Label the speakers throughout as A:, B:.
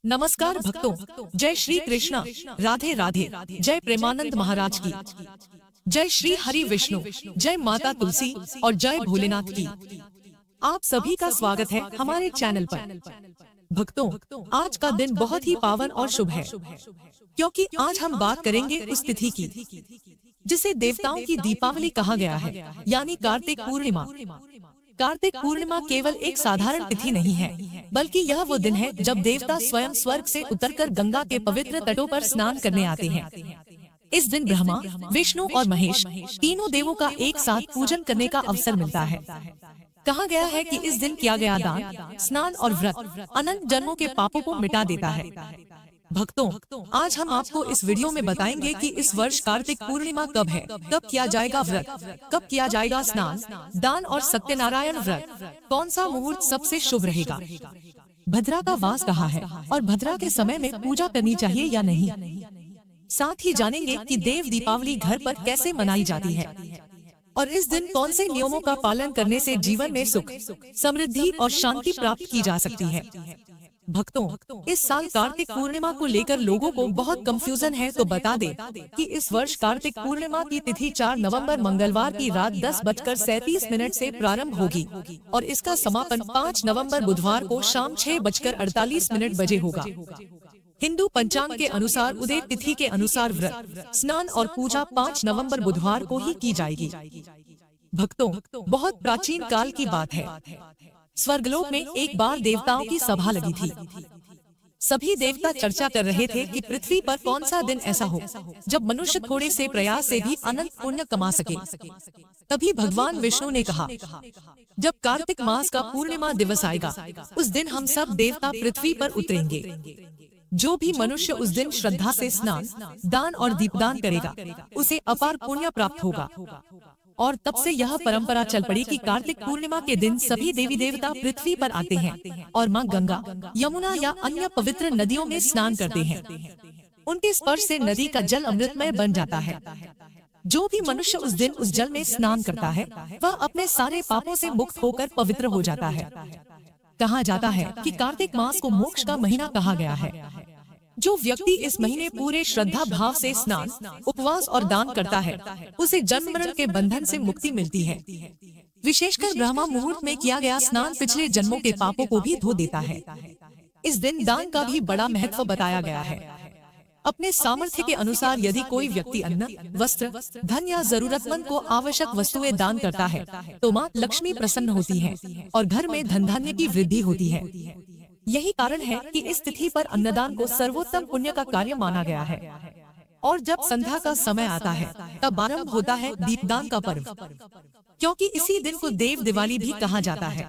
A: नमस्कार भक्तों, जय श्री कृष्णा, राधे राधे। जय प्रेमानंद महाराज की, जय श्री हरि विष्णु, जय माता तुलसी और जय भोलेनाथ की। आप सभी का स्वागत है हमारे चैनल पर। भक्तों, आज का दिन बहुत ही पावन और शुभ है, क्योंकि आज हम बात करेंगे उस तिथि की जिसे देवताओं की दीपावली कहा गया है, यानी कार्तिक पूर्णिमा। कार्तिक पूर्णिमा केवल एक साधारण तिथि नहीं है, बल्कि यह वो दिन है जब देवता स्वयं स्वर्ग से उतरकर गंगा के पवित्र तटों पर स्नान करने आते हैं। इस दिन ब्रह्मा, विष्णु और महेश तीनों देवों का एक साथ पूजन करने का अवसर मिलता है। कहा गया है कि इस दिन किया गया दान, स्नान और व्रत अनंत जन्मों के पापों को मिटा देता है। भक्तों, आज हम आपको इस वीडियो में बताएंगे कि इस वर्ष कार्तिक पूर्णिमा कब है, कब किया जाएगा व्रत, कब किया जाएगा स्नान, दान और सत्यनारायण व्रत, कौन सा मुहूर्त सबसे शुभ रहेगा, भद्रा का वास कहाँ है और भद्रा के समय में पूजा करनी चाहिए या नहीं। साथ ही जानेंगे कि देव दीपावली घर पर कैसे मनाई जाती है और इस दिन कौन से नियमों का पालन करने से जीवन में सुख, समृद्धि और शांति प्राप्त की जा सकती है। भक्तों, इस साल कार्तिक पूर्णिमा को लेकर लोगों को बहुत कंफ्यूजन है, तो बता दें कि इस वर्ष कार्तिक पूर्णिमा की तिथि 4 नवंबर मंगलवार की रात 10:37 से प्रारंभ होगी और इसका समापन 5 नवंबर बुधवार को शाम 6:48 बजे होगा। हिंदू पंचांग के अनुसार उदय तिथि के अनुसार व्रत, स्नान और पूजा 5 नवंबर बुधवार को ही की जाएगी। भक्तों, बहुत प्राचीन काल की बात है। स्वर्गलोक में एक बार देवताओं की सभा लगी थी। सभी देवता चर्चा कर रहे थे कि पृथ्वी पर कौन सा दिन ऐसा हो जब मनुष्य थोड़े से प्रयास से भी अनंत पुण्य कमा सके। तभी भगवान विष्णु ने कहा, जब कार्तिक मास का पूर्णिमा दिवस आएगा, उस दिन हम सब देवता पृथ्वी पर उतरेंगे। जो भी मनुष्य उस दिन श्रद्धा से स्नान, दान और दीपदान करेगा, उसे अपार पुण्य प्राप्त होगा। और तब से यह परंपरा चल पड़ी कि कार्तिक पूर्णिमा के दिन सभी देवी देवता पृथ्वी पर आते हैं और मां गंगा, यमुना या अन्य पवित्र नदियों में स्नान करते हैं। उनके स्पर्श से नदी का जल अमृतमय बन जाता है। जो भी मनुष्य उस दिन उस जल में स्नान करता है, वह अपने सारे पापों से मुक्त होकर पवित्र हो जाता है। कहा जाता है कि कार्तिक मास को मोक्ष का महीना कहा गया है। जो व्यक्ति इस महीने पूरे श्रद्धा भाव से स्नान, उपवास और दान करता है, उसे जन्म मरण के बंधन से मुक्ति मिलती है। विशेषकर ब्रह्मा मुहूर्त में किया गया स्नान पिछले जन्मों के पापों को भी धो देता है। इस दिन दान का भी बड़ा महत्व बताया गया है। अपने सामर्थ्य के अनुसार यदि कोई व्यक्ति अन्न, वस्त्र, धन या जरूरतमंद को आवश्यक वस्तुएं दान करता है, तो माँ लक्ष्मी प्रसन्न होती है और घर में धन धान्य की वृद्धि होती है। यही कारण है कि इस तिथि पर अन्नदान को सर्वोत्तम पुण्य का कार्य माना गया है। और जब संध्या का समय आता है, तब आरंभ होता है दीपदान का पर्व, क्योंकि इसी दिन को देव दिवाली भी कहा जाता है।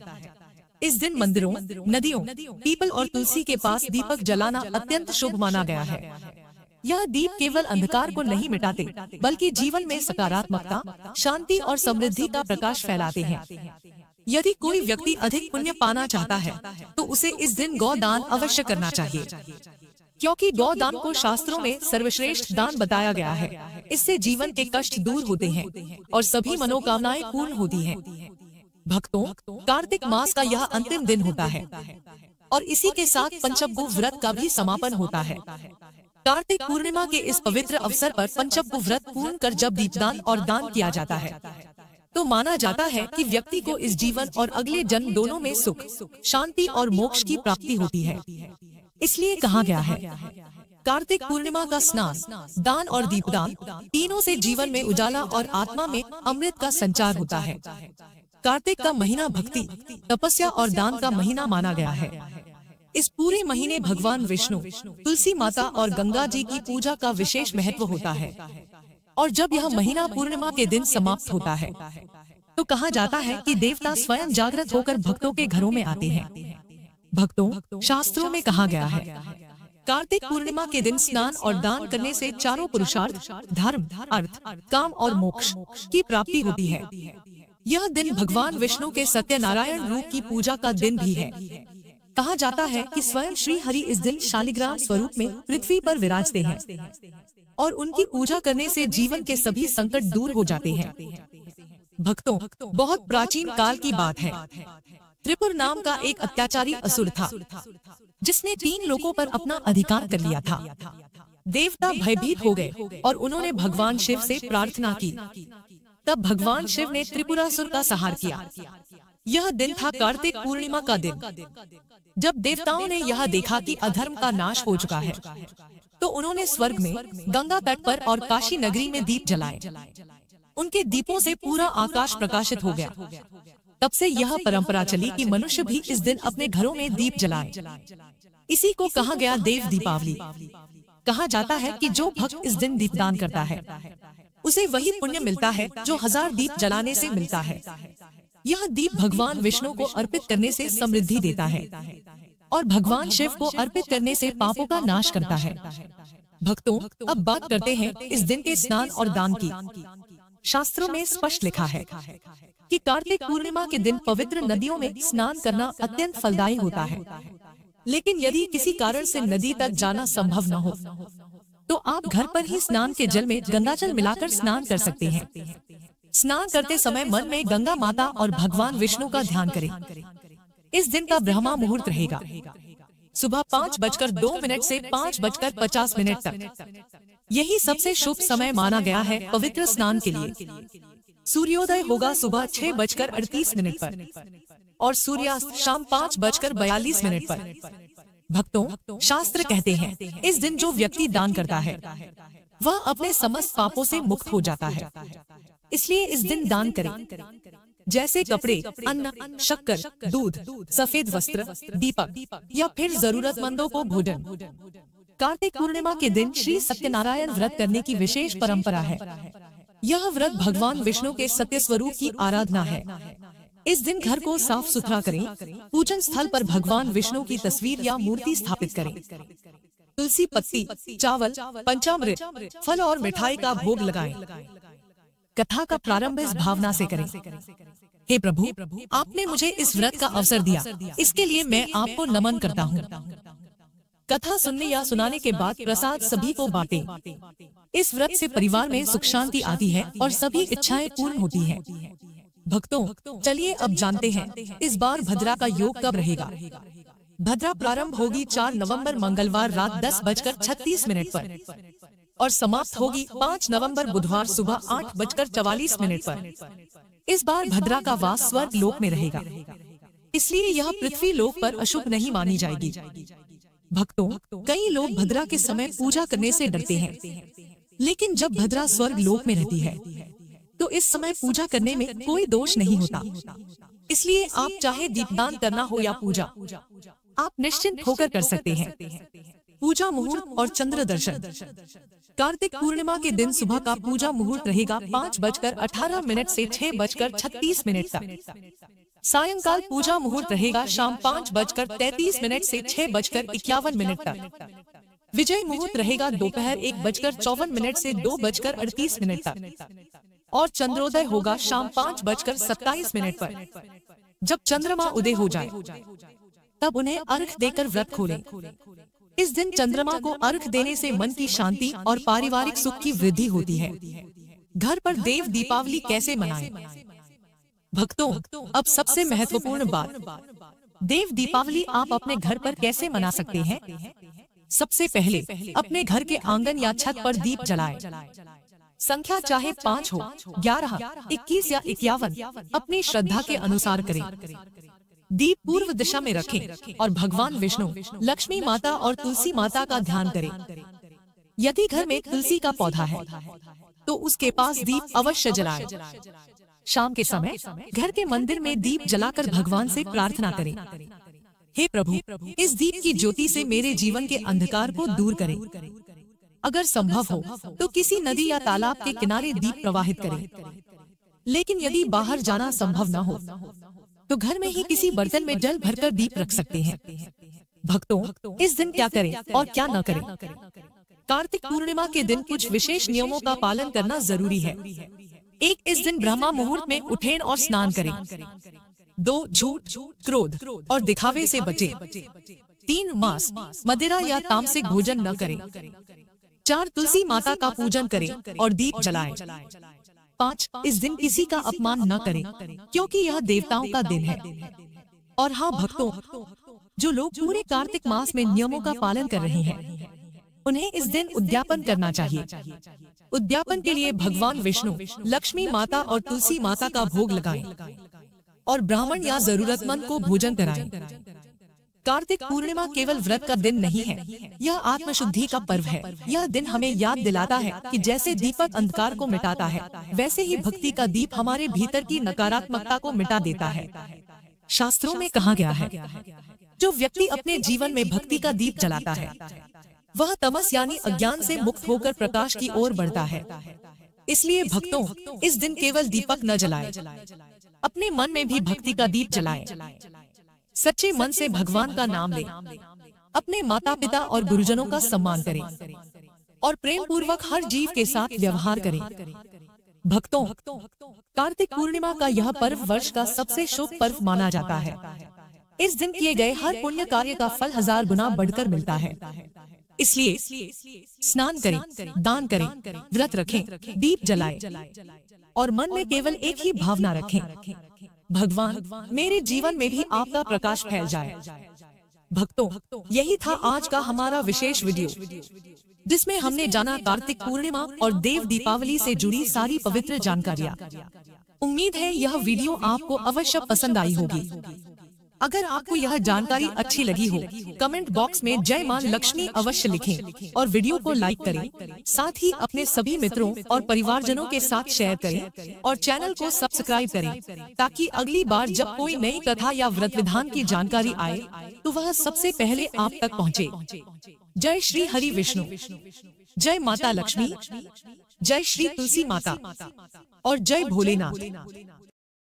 A: इस दिन मंदिरों, नदियों, पीपल और तुलसी के पास दीपक जलाना अत्यंत शुभ माना गया है। यह दीप केवल अंधकार को नहीं मिटाते, बल्कि जीवन में सकारात्मकता, शांति और समृद्धि का प्रकाश फैलाते हैं। यदि कोई व्यक्ति अधिक पुण्य पाना चाहता है, तो उसे इस दिन गौदान अवश्य करना चाहिए, क्योंकि गौदान को शास्त्रों में सर्वश्रेष्ठ दान बताया गया है। इससे जीवन के कष्ट दूर होते हैं और सभी मनोकामनाएं पूर्ण होती हैं। भक्तों, कार्तिक मास का यह अंतिम दिन होता है और इसी के साथ पंचभू व्रत का भी समापन होता है। कार्तिक पूर्णिमा के इस पवित्र अवसर पर पंचभू व्रत पूर्ण कर जब दीपदान और दान किया जाता है, तो माना जाता है कि व्यक्ति को इस जीवन और अगले जन्म दोनों में सुख, शांति और मोक्ष की प्राप्ति होती है। इसलिए कहा गया है, कार्तिक पूर्णिमा का स्नान, दान और दीपदान तीनों से जीवन में उजाला और आत्मा में अमृत का संचार होता है। कार्तिक का महीना भक्ति, तपस्या और दान का महीना माना गया है। इस पूरे महीने भगवान विष्णु, तुलसी माता और गंगा जी की पूजा का विशेष महत्व होता है। और जब यह महीना पूर्णिमा के दिन समाप्त होता है, तो कहा जाता है कि देवता स्वयं जागृत होकर भक्तों के घरों में आते हैं। भक्तों, शास्त्रों में कहा गया है, कार्तिक पूर्णिमा के दिन स्नान और दान करने से चारों पुरुषार्थ, धर्म, अर्थ, काम और मोक्ष की प्राप्ति होती है। यह दिन भगवान विष्णु के सत्यनारायण रूप की पूजा का दिन भी है। कहा जाता है कि स्वयं श्री हरि इस दिन शालिग्राम स्वरूप में पृथ्वी पर विराजते हैं और उनकी पूजा करने से जीवन के सभी संकट दूर हो जाते हैं। भक्तों, बहुत प्राचीन काल की बात है। त्रिपुर नाम का एक अत्याचारी असुर था, जिसने 3 लोगों पर अपना अधिकार कर लिया था। देवता भयभीत हो गए और उन्होंने भगवान शिव से प्रार्थना की। तब भगवान शिव ने त्रिपुरासुर का संहार किया। यह दिन था कार्तिक पूर्णिमा का दिन। जब देवताओं ने यह देखा कि अधर्म का नाश हो चुका है, तो उन्होंने स्वर्ग में, गंगा तट पर और काशी नगरी में दीप जलाए। उनके दीपों से पूरा आकाश प्रकाशित हो गया। तब से यह परंपरा चली कि मनुष्य भी इस दिन अपने घरों में दीप जलाए। इसी को कहा गया देव दीपावली। कहा जाता है कि जो भक्त इस दिन दीपदान करता है, उसे वही पुण्य मिलता है जो 1000 दीप जलाने से मिलता है। यह दीप भगवान विष्णु को अर्पित करने से समृद्धि देता है और भगवान शिव को अर्पित करने से पापों का नाश करता है। भक्तों, अब बात करते हैं इस दिन के स्नान और दान की। शास्त्रों में स्पष्ट लिखा है कि कार्तिक पूर्णिमा के दिन पवित्र नदियों में स्नान करना अत्यंत फलदायी होता है। लेकिन यदि किसी कारण से नदी तक जाना संभव न हो, तो आप घर पर ही स्नान के जल में गंगाजल मिलाकर स्नान कर सकते हैं। स्नान करते समय मन में गंगा माता और भगवान विष्णु का ध्यान करें। इस दिन का ब्रह्मा मुहूर्त रहेगा सुबह 5:02 से 5:50 तक। यही सबसे शुभ समय माना गया है पवित्र स्नान के लिए। सूर्योदय होगा सुबह 6:38 पर और सूर्यास्त शाम 5:42 पर। भक्तों, शास्त्र कहते हैं इस दिन जो व्यक्ति दान करता है, वह अपने समस्त पापों से मुक्त हो जाता है। इसलिए इस दिन दान करें, जैसे कपड़े, अन्न, शक्कर, दूध, सफेद वस्त्र, दीपक या फिर जरूरतमंदों को भोजन। कार्तिक पूर्णिमा के दिन श्री सत्यनारायण व्रत करने की विशेष परंपरा है। यह व्रत भगवान विष्णु के सत्य स्वरूप की आराधना है। इस दिन घर को साफ सुथरा करें, पूजन स्थल पर भगवान विष्णु की तस्वीर या मूर्ति स्थापित करें। तुलसी पत्ती, चावल, पंचामृत, फल और मिठाई का भोग लगाएं। कथा का प्रारंभ इस भावना से करें, हे प्रभु, आपने मुझे इस व्रत का अवसर दिया, इसके लिए मैं आपको नमन करता हूँ। कथा सुनने या सुनाने के बाद प्रसाद सभी को बांटें। इस व्रत से परिवार में सुख शांति आती है और सभी इच्छाएं पूर्ण होती हैं। भक्तों, चलिए अब जानते हैं इस बार भद्रा का योग कब रहेगा। भद्रा प्रारंभ होगी 4 नवंबर मंगलवार रात 10:36 पर और समाप्त होगी 5 नवंबर बुधवार सुबह 8:44 पर। इस बार भद्रा का वास स्वर्ग लोक में रहेगा, इसलिए यह पृथ्वी लोक पर अशुभ नहीं मानी जाएगी। भक्तों, कई लोग भद्रा के समय पूजा करने से डरते हैं, लेकिन जब भद्रा स्वर्ग लोक में रहती है, तो इस समय पूजा करने में कोई दोष नहीं होता। इसलिए आप चाहे दीपदान करना हो या पूजा, आप निश्चिंत होकर कर सकते हैं। पूजा मुहूर्त और चंद्र दर्शन। कार्तिक पूर्णिमा के दिन सुबह का पूजा मुहूर्त रहेगा 5:18 से 6:36 तक। सायंकाल पूजा मुहूर्त रहेगा शाम 5:33 से 6:51 तक। विजय मुहूर्त रहेगा दोपहर 1:54 से 2:38 तक और चंद्रोदय होगा शाम 5:27 पर। जब चंद्रमा उदय हो जाए, तब उन्हें अर्घ देकर व्रत खोलें। इस दिन चंद्रमा को अर्घ देने से मन की शांति और पारिवारिक सुख की वृद्धि होती है। घर पर देव दीपावली कैसे मनाएं? भक्तों, अब सबसे महत्वपूर्ण बात, देव दीपावली आप अपने घर पर कैसे मना सकते हैं? सबसे पहले अपने घर के आंगन या छत पर दीप जलाएं। संख्या चाहे 5 हो, 11, 21 या 51, अपनी श्रद्धा के अनुसार करें। दीप पूर्व दिशा में रखें और भगवान विष्णु, लक्ष्मी माता और तुलसी माता का ध्यान करें। यदि घर में तुलसी का पौधा है, तो उसके पास दीप अवश्य जलाएं। शाम के समय घर के मंदिर में दीप जलाकर भगवान से प्रार्थना करें, हे प्रभु, इस दीप की ज्योति से मेरे जीवन के अंधकार को दूर करें। अगर संभव हो तो किसी नदी या तालाब के किनारे दीप प्रवाहित करें। लेकिन यदि बाहर जाना संभव न हो, तो घर में ही किसी बर्तन में जल भरकर दीप रख सकते हैं। भक्तों, इस दिन क्या करें और क्या न करें? कार्तिक पूर्णिमा के दिन कुछ विशेष नियमों का पालन करना जरूरी है। 1, इस दिन ब्रह्मा मुहूर्त में उठें और स्नान करें। 2, झूठ, क्रोध और दिखावे से बचें। 3, मांस, मदिरा या तामसिक भोजन न करें। 4, तुलसी माता का पूजन करें और दीप जलाएं। 5, इस दिन किसी का अपमान न करें, क्योंकि यह देवताओं का दिन है। और हाँ भक्तों, जो लोग पूरे कार्तिक मास में नियमों का पालन कर रहे हैं, उन्हें इस दिन उद्यापन करना चाहिए। उद्यापन के लिए भगवान विष्णु, लक्ष्मी माता और तुलसी माता का भोग लगाएं और ब्राह्मण या जरूरतमंद को भोजन कराएं। कार्तिक पूर्णिमा केवल व्रत का दिन नहीं है, यह आत्मशुद्धि का पर्व है। यह दिन हमें याद दिलाता है कि जैसे दीपक अंधकार को मिटाता है, वैसे ही भक्ति का दीप हमारे भीतर की नकारात्मकता को मिटा देता है। शास्त्रों में कहा गया है, जो व्यक्ति अपने जीवन में भक्ति का दीप जलाता है, वह तमस यानी अज्ञान से मुक्त होकर प्रकाश की ओर बढ़ता है। इसलिए भक्तों, इस दिन केवल दीपक न जलाएं, अपने मन में भी भक्ति का दीप जलाएं। सच्चे मन से भगवान का नाम लें, अपने माता पिता और गुरुजनों का सम्मान करें और प्रेम पूर्वक हर जीव के साथ व्यवहार करें। भक्तों, कार्तिक पूर्णिमा का यह पर्व वर्ष का सबसे शुभ पर्व माना जाता है। इस दिन किए गए हर पुण्य कार्य का फल 1000 गुना बढ़कर मिलता है। इसलिए स्नान करें, दान करें, व्रत रखें, दीप जलाएं और मन में केवल एक ही भावना रखें, भगवान मेरे जीवन में भी आपका प्रकाश फैल जाए। भक्तों, यही था आज का हमारा विशेष वीडियो, जिसमें हमने जाना कार्तिक पूर्णिमा और देव दीपावली से जुड़ी सारी पवित्र जानकारियाँ। उम्मीद है यह वीडियो आपको अवश्य पसंद आई होगी। अगर आपको यह जानकारी अच्छी लगी हो, कमेंट बॉक्स में जय मां लक्ष्मी अवश्य लिखें और वीडियो को लाइक करें। साथ ही अपने सभी मित्रों और परिवारजनों के साथ शेयर करें और चैनल को सब्सक्राइब करें, ताकि अगली बार जब कोई नई कथा या व्रत विधान की जानकारी आए तो वह सबसे पहले आप तक पहुँचे। जय श्री हरि विष्णु, जय माता लक्ष्मी, जय श्री तुलसी माता और जय भोलेनाथ।